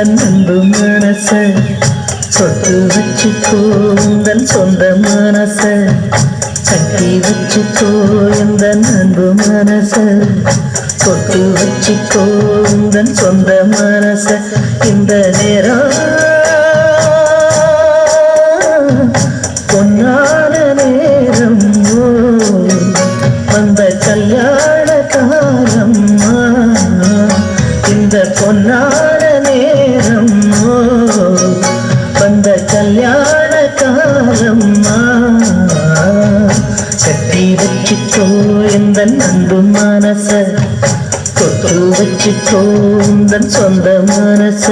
அன்பு மனச சொட்டு வச்சுக்கோ உந்தன் சொந்த மனச கட்டி வச்சுக்கோ இந்த அன்பு மனச சொட்டு வச்சுக்கோ உந்தன் சொந்த மனச இந்த நேரம் பொன்னான நேரம் வந்த கல்யாண காலம் இந்த பொன்னான நேரம் வந்த கல்யாண காலம் கட்டி வச்சுக்கோ இந்த அன்பு மனச கொத்து வச்சுக்கோ இந்த சொந்த மனச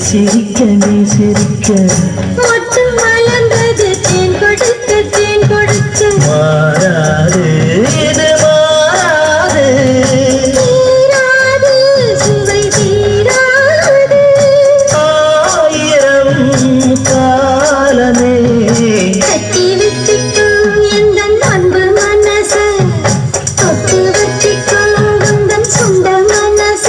சிரிக்க நீ சிரிக்க மொட்டு மலர்ந்தது தேன் கொடுக்க மாறாது இது மாறாது தீராது சுவை தீராது ஆயிரம் காலமே கட்டி வச்சுக்கும் எந்த அன்பு மனச தொட்டு வச்சுக்கும் உந்தன் சொந்த மனச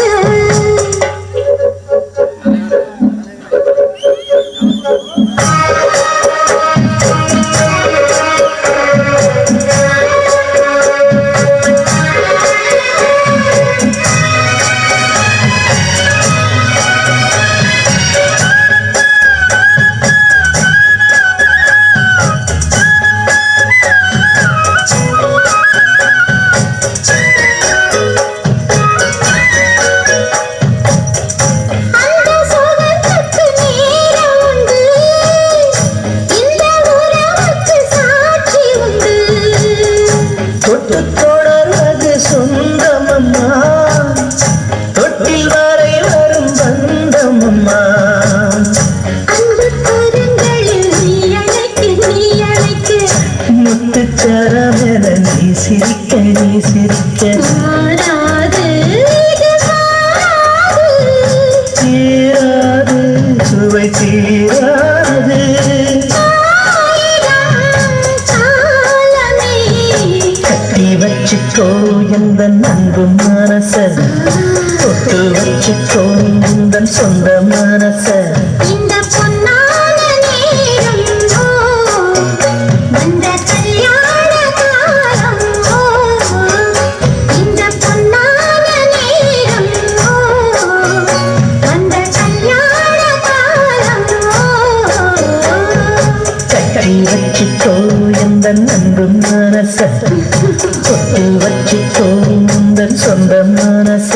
தொடர்வது சொந்தமம்மா தொட்டில் வரை வரும் பந்தமம்மா அன்பு கரங்களில் நீ அழைக்க முத்துச்சரமென நீ சிரிக்க மாறாது தீராது சுவை தீராது வச்சுக்கோ எந்த அன்பு மனச தொட்டு வச்சுக்கோ இந்த சொந்த மனச இந்த பொன்னான நேரம் வந்த கல்யாண காலம் இந்த பொன்னான நேரம் வந்த கல்யாண காலம் கட்டி வச்சுக்கோ எந்த அன்பு மனச தொட்டு வச்சுக்கோ இந்த சொந்த மனச